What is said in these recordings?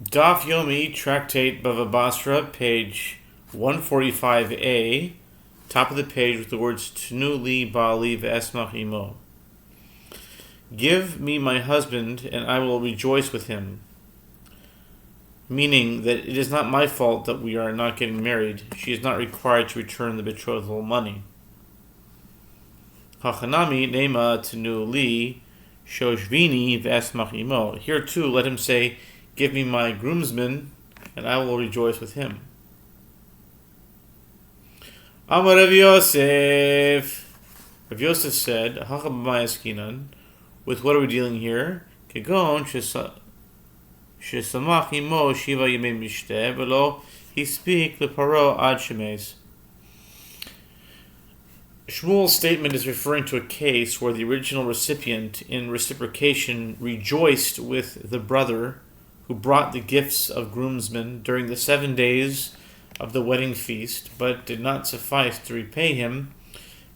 Daf Yomi, Tractate Bava Batra, page 145a, top of the page with the words Tnu li ba'ali ve'esmach imo. Give me my husband, and I will rejoice with him. Meaning that it is not my fault that we are not getting married. She is not required to return the betrothal money. Hachanami nema tnu li shoshvini ve'esmach imo. Here too, let him say, give me my groomsman, and I will rejoice with him. Amar Rav Yosef. Rav Yosef said, with what are we dealing here? Kegon shesamach imo shiva yemei mishteh velo he speak leparo ad shemes. Shmuel's statement is referring to a case where the original recipient, in reciprocation, rejoiced with the brother who brought the gifts of groomsmen during the 7 days of the wedding feast, but did not suffice to repay him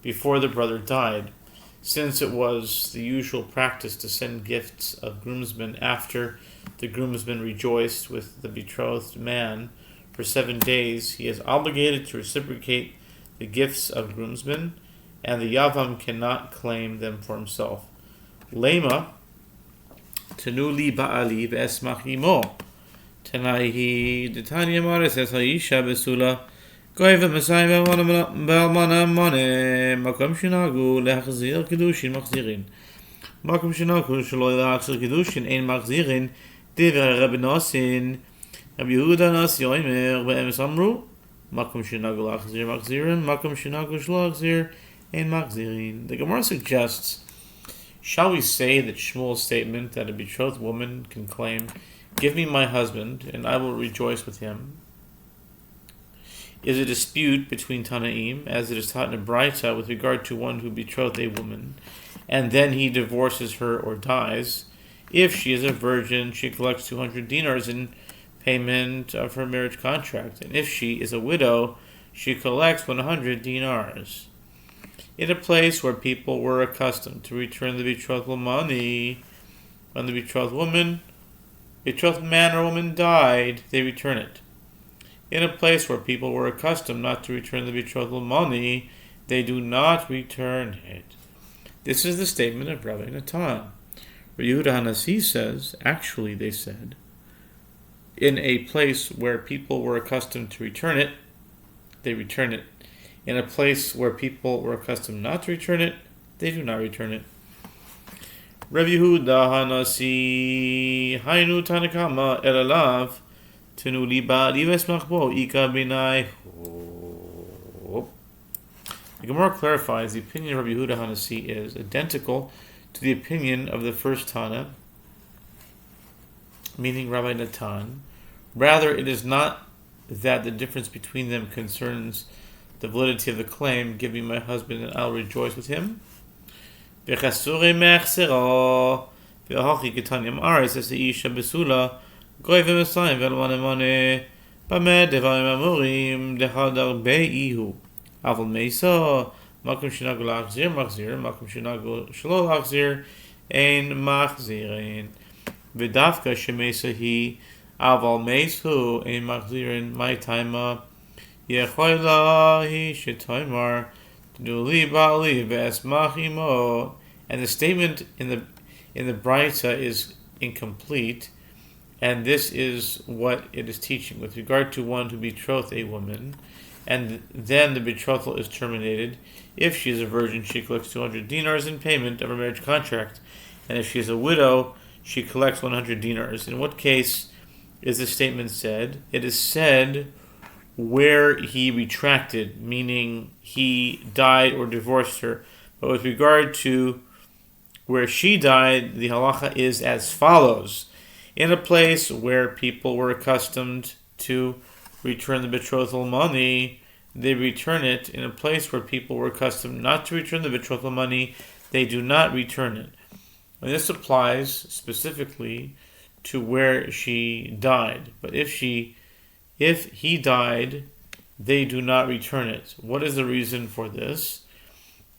before the brother died, since it was the usual practice to send gifts of groomsmen after the groomsman rejoiced with the betrothed man for 7 days. He is obligated to reciprocate the gifts of groomsmen, and the Yavam cannot claim them for himself. Lema Tenu li ba'ali ve'esmach imo. Tanaihi detanya maris es ha'isha besula goy ve'mesayim ve'almana mone makom shinagu lehachzir kedushin machzirin makom shinagu shelo lehachzir kedushin ein machzirin divrei Rabbi Nosin Rabbi Yehuda Nas Yoimer ve'emes amru makom shinagu lehachzir machzirin makom shinagu shelo lehachzir ein machzirin. The Gemara suggests, shall we say that Shmuel's statement that a betrothed woman can claim, give me my husband, and I will rejoice with him, is a dispute between Tanaim, as it is taught in a Braita with regard to one who betrothed a woman, and then he divorces her or dies? If she is a virgin, she collects 200 dinars in payment of her marriage contract, and if she is a widow, she collects 100 dinars. In a place where people were accustomed to return the betrothal money, when the betrothed man or woman died, they return it. In a place where people were accustomed not to return the betrothal money, they do not return it. This is the statement of Rabbi Natan. Yehuda Hanasi says, actually they said, in a place where people were accustomed to return it, they return it. In a place where people were accustomed not to return it, they do not return it. Rabbi Yehuda Hanasi Hainu Tanakama Elalav Tenu Liba Lives Machbo Ika Binai. The Gemara clarifies the opinion of Rabbi Yehuda Hanasi is identical to the opinion of the first Tana, meaning Rabbi Natan. Rather, it is not that the difference between them concerns the validity of the claim, give me my husband and I'll rejoice with him. But and the statement in the Braita is incomplete, and this is what it is teaching with regard to one who betrothed a woman, and then the betrothal is terminated. If she is a virgin, she collects 200 dinars in payment of her marriage contract, and if she is a widow, she collects 100 dinars. In what case is the statement said? It is said where he retracted, meaning he died or divorced her. But with regard to where she died, the halacha is as follows. In a place where people were accustomed to return the betrothal money, they return it. In a place where people were accustomed not to return the betrothal money, they do not return it. And this applies specifically to where she died. But if he died, they do not return it. What is the reason for this?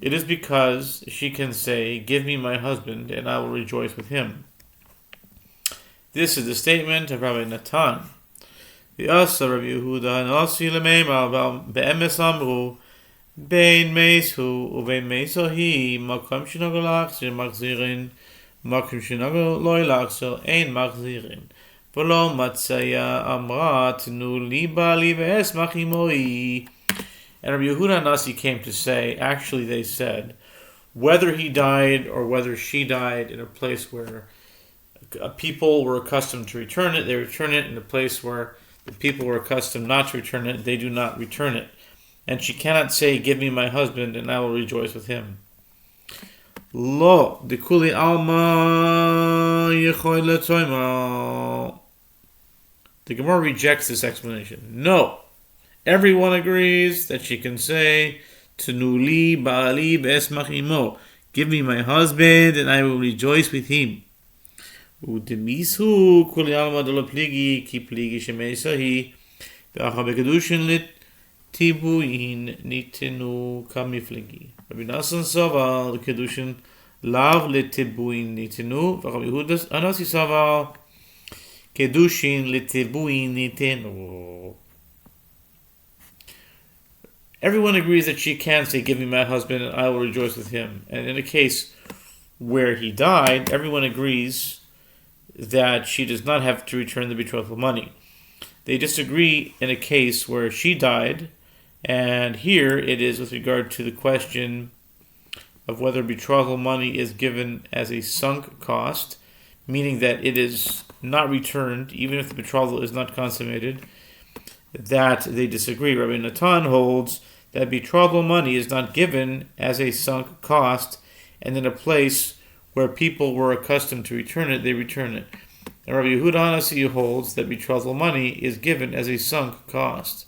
It is because she can say, give me my husband, and I will rejoice with him. This is the statement of Rabbi Natan. V'asa Rabbi Yehuda nasi l'meimar be'emes amru bein meishu ubein meisahi makom shenagol lachzir machzirin makom shenagol loy lachzir ein machzirin v'lo matzaya amra tnu liba li ve'es machimoi. And Rabbi Yehuda Nasi came to say, actually they said, whether he died or whether she died in a place where people were accustomed to return it, they return it. In a place where the people were accustomed not to return it, they do not return it. And she cannot say, give me my husband and I will rejoice with him. Lo, dekuli alma yechoy letoima. The Gemara rejects this explanation. No. Everyone agrees that she can say, Tenuli ba'ali be'esmach imo. Give me my husband and I will rejoice with him. Udemisu kuli alma dolo pligi ki pligi shemeisahi ve'acha bekedushin lit tibuin nitenu kamifligi. Rabbi Nasan savar the kedushin lav lit tibuin nitenu ve'acha Yehuda anasi savar kedushin lit tibuin nitenu. Everyone agrees that she can say, give me my husband and I will rejoice with him. And in a case where he died, everyone agrees that she does not have to return the betrothal money. They disagree in a case where she died, and here it is with regard to the question of whether betrothal money is given as a sunk cost, meaning that it is not returned, even if the betrothal is not consummated, that they disagree. Rabbi Natan holds that betrothal money is not given as a sunk cost, and in a place where people were accustomed to return it, they return it. And Rabbi Yehuda Hanasi holds that betrothal money is given as a sunk cost.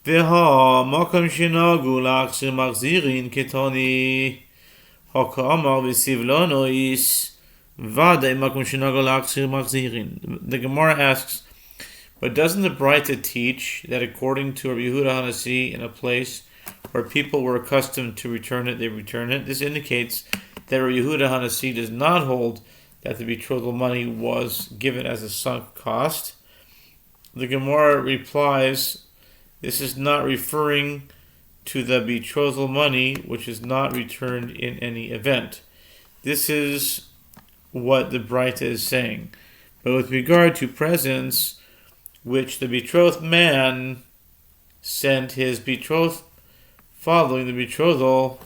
Veha makam shinagu lachshir machzirin ketoni haka'amar v'sivlonois vadei makam shinagu lachshir machzirin. The Gemara asks, but doesn't the Brita teach that according to Rabbi Yehuda Hanasi, in a place where people were accustomed to return it, they return it? This indicates that Rabbi Yehuda Hanasi does not hold that the betrothal money was given as a sunk cost. The Gemara replies, this is not referring to the betrothal money which is not returned in any event. This is what the Brita is saying. But with regard to presents which the betrothed man sent his betrothed following the betrothal,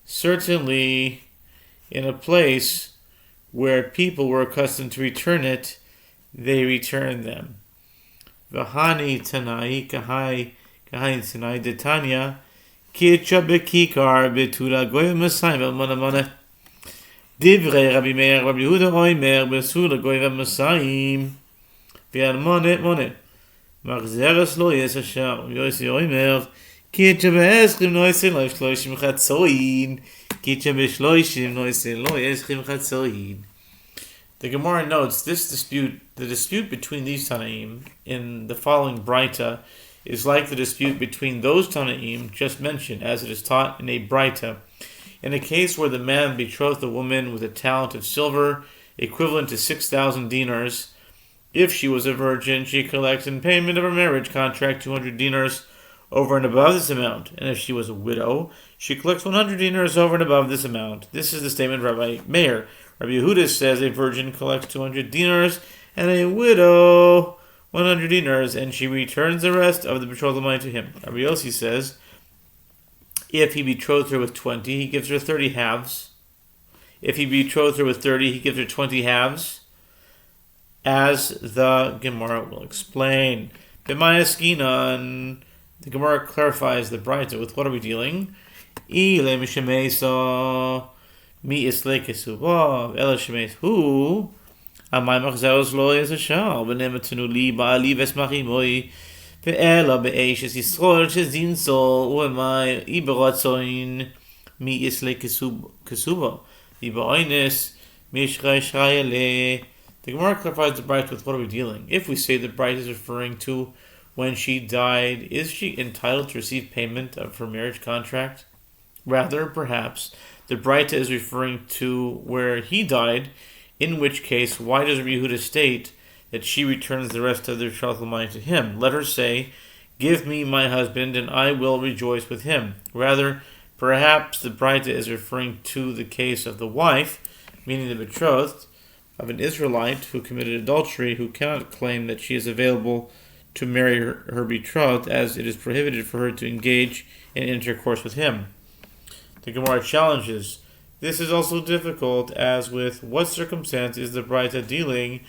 certainly in a place where people were accustomed to return it, they return them. V'hani tanai kahai tanai detanya kircha bekikar betura goy masayim al-manamana divrei Rabbi Meir Rabbi Yehuda oimer besura goy masayim v'almonet monet Machzeres lo yes asher Yosi oimer kitche be'eschim noisen lo shloishim chatzoin kitche be'shloishim noisen lo yeschim chatzoin. The Gemara notes the dispute between these Tanaim in the following Brita is like the dispute between those Tanaim just mentioned, as it is taught in a Brita. In a case where the man betrothed a woman with a talent of silver equivalent to 6,000 dinars, if she was a virgin, she collects in payment of her marriage contract 200 dinars over and above this amount. And if she was a widow, she collects 100 dinars over and above this amount. This is the statement of Rabbi Meir. Rabbi Yehuda says a virgin collects 200 dinars and a widow 100 dinars, and she returns the rest of the betrothal money to him. Rabbi Yossi says if he betrothed her with 20, he gives her 30 halves. If he betrothed her with 30, he gives her 20 halves, as the Gemara will explain. B'mayaskinan, the Gemara clarifies the Brita. With what are we dealing? Ile mishemeisa mi isle kesuva ela shemeis hu amay machzeros lo yezashal v'nematenu li ba'ali v'esmachimoi ve'ela be'eshes yisrol shezin sol u'amay iberatzoin mi isle kesuva v'ba'oines mishray shrayele. The Gemara clarifies the Brite with what are we dealing. If we say the Brite is referring to when she died, is she entitled to receive payment of her marriage contract? Rather, perhaps, the Brite is referring to where he died, In which case, why does Rabbi Yehuda state that she returns the rest of the betrothal money to him? Let her say, "Give me my husband, and I will rejoice with him." Rather, perhaps the Braita is referring to the case of the wife, meaning the betrothed, of an Israelite who committed adultery, who cannot claim that she is available to marry her betrothed, as it is prohibited for her to engage in intercourse with him. The Gemara challenges, this is also difficult, as with what circumstance is the Braita dealing?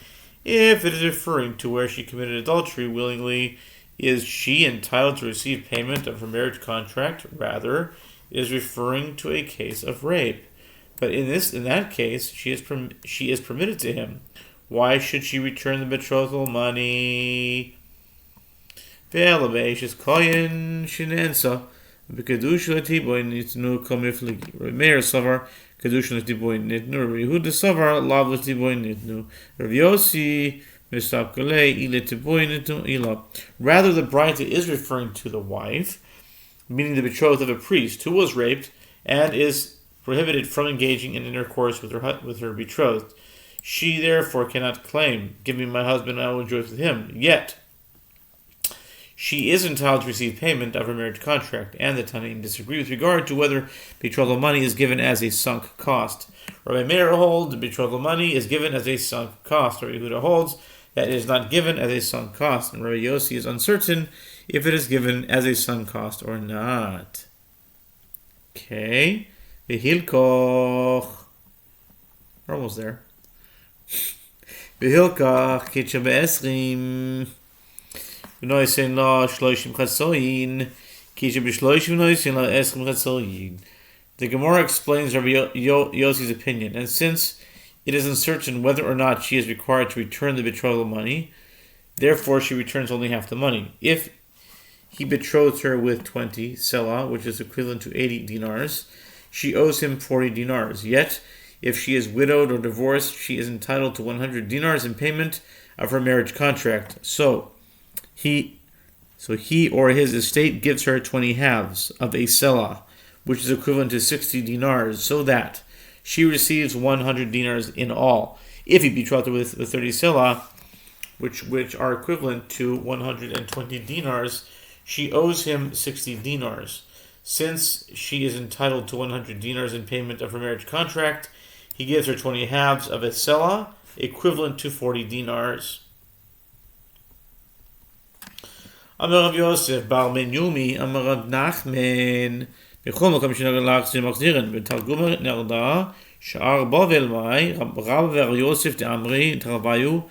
If it is referring to where she committed adultery willingly, is she entitled to receive payment of her marriage contract? Rather, it is referring to a case of rape. But in that case, she is permitted to him. Why should she return the betrothal money? Meir Sofer, Kedushin Letiboy Nitnu, Yehuda Sofer, Lav Letiboy Nitnu, Rav Yossi, Misapkale, Iletiboy Nitnu, Ila. Rather, the Braita is referring to the wife, meaning the betrothed of a priest who was raped and is prohibited from engaging in intercourse with her betrothed. She therefore cannot claim, "Give me my husband, and I will rejoice with him." Yet, she is entitled to receive payment of her marriage contract, and the Tanaim disagree with regard to whether betrothal money is given as a sunk cost. Rabbi Meir holds the betrothal money is given as a sunk cost. Rabbi Yehuda holds that it is not given as a sunk cost, and Rabbi Yossi is uncertain if it is given as a sunk cost or not. Okay. V'hilkoch. We're almost there. V'hilkoch kitcha be'esrim. V'noisen la shloishim chatzoyin. Kitcha b'shloishim v'noisen la esrim chatzoyin. The Gemara explains Rabbi Yossi's opinion, and since it is uncertain whether or not she is required to return the betrothal money, therefore she returns only half the money. If he betrothed her with 20 selah, which is equivalent to 80 dinars, she owes him 40 dinars. Yet, if she is widowed or divorced, she is entitled to 100 dinars in payment of her marriage contract. So he or his estate gives her 20 halves of a selah, which is equivalent to 60 dinars, so that she receives 100 dinars in all. If he betrothed her with 30 selah, which are equivalent to 120 dinars, she owes him 60 dinars. Since she is entitled to 100 dinars in payment of her marriage contract, he gives her 20 halves of a selah, equivalent to 40 dinars. Amar Rav Yosef, Bar Menyumi, Amar Rav Nachman, Bechol Makom Shenagel Lachzir Machzirin, Betargum Nerda, Sha'ar Bavel Mai, Rav Yosef de Amri, Travayu,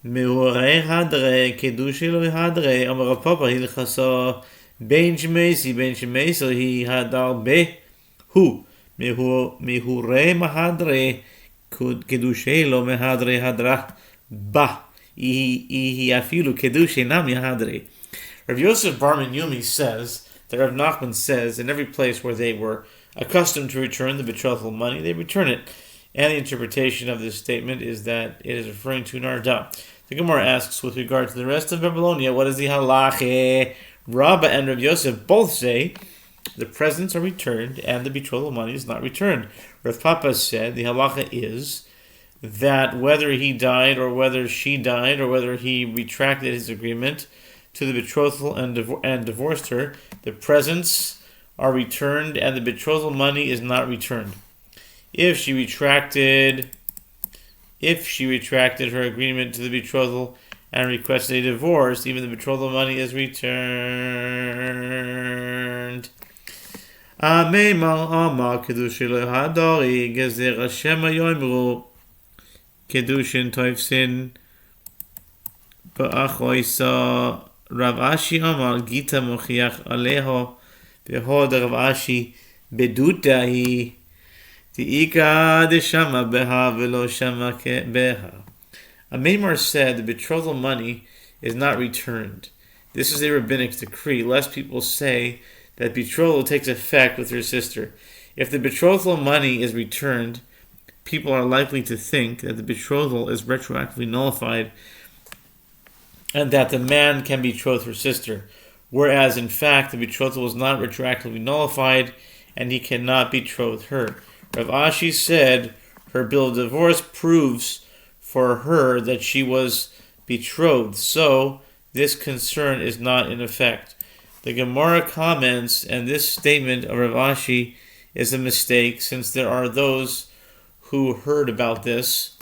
Meurei Hadre, Kedushi Lo Hadre, Amar Rav Papa Hilchasa, Ben Shemesi he had be who Mehurei Mahadre Kedushe lo Mehadre Hadra Ba Ihi Afilu Kedushe Nam Yahadre. Rav Yosef Bar Menyumi says that Rav Nachman says in every place where they were accustomed to return the betrothal money, they return it. And the interpretation of this statement is that it is referring to Narda. The Gemara asks, with regard to the rest of Babylonia, what is the halacha? Rabba and Rav Yosef both say the presents are returned and the betrothal money is not returned. Rav Papa said the halacha is that whether he died or whether she died or whether he retracted his agreement to the betrothal and divorced her, the presents are returned and the betrothal money is not returned. If she retracted her agreement to the betrothal and requested a divorce, even the betrothal money is returned. Kedushin Toifsin Ba'achoisa Rav Ashi Amar Gita Mochiach Aleho Behod Rav Ashi Bedutahi Ti'ika de Shama Beha Velo Shama Beha. A Maimar said the betrothal money is not returned. This is a rabbinic decree, lest people say that betrothal takes effect with her sister. If the betrothal money is returned, people are likely to think that the betrothal is retroactively nullified and that the man can betroth her sister, whereas in fact the betrothal was not retroactively nullified and he cannot betroth her. Rav Ashi said her bill of divorce proves for her that she was betrothed, so this concern is not in effect. The Gemara comments, and this statement of Rav Ashi is a mistake, since there are those who heard about this,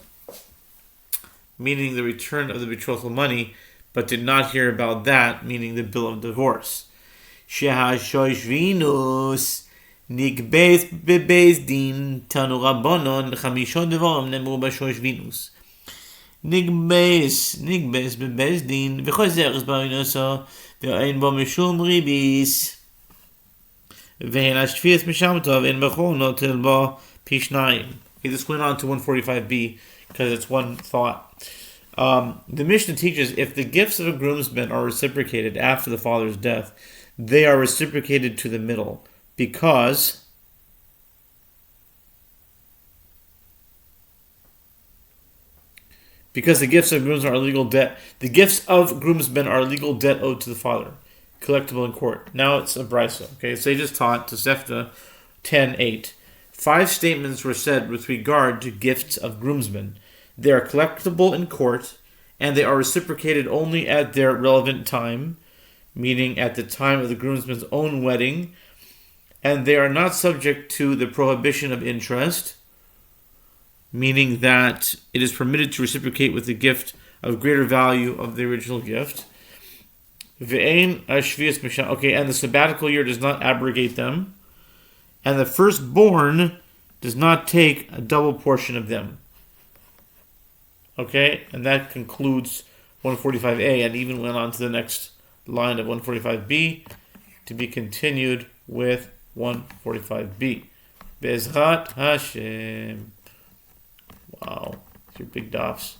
meaning the return of the betrothal money, but did not hear about that, meaning the bill of divorce. Shehashoshvinus nigbeis bebeis din tanu rabbanon chamishon devarim nemru bashoshvinus. Nigbeis bebeis din v'chozer es barinoso ve'ein bo mishum ribis ve'en ashfias mishamtov en bechol notel bo pishnayim. This went on to 145b because it's one thought. The Mishnah teaches if the gifts of a groomsman are reciprocated after the father's death, they are reciprocated to the middle because the gifts of groomsmen are legal debt. The gifts of groomsmen are legal debt owed to the father, collectible in court. Now it's a brisa. Okay, so they just taught Tosefta 10:8. 5 statements were said with regard to gifts of groomsmen. They are collectible in court, and they are reciprocated only at their relevant time, meaning at the time of the groomsman's own wedding, and they are not subject to the prohibition of interest, meaning that it is permitted to reciprocate with the gift of greater value of the original gift. Okay, and the sabbatical year does not abrogate them, and the firstborn does not take a double portion of them. Okay, and that concludes 145a, and even went on to the next line of 145b to be continued with 145b. Bezrat Hashem. Wow, these are big dafs.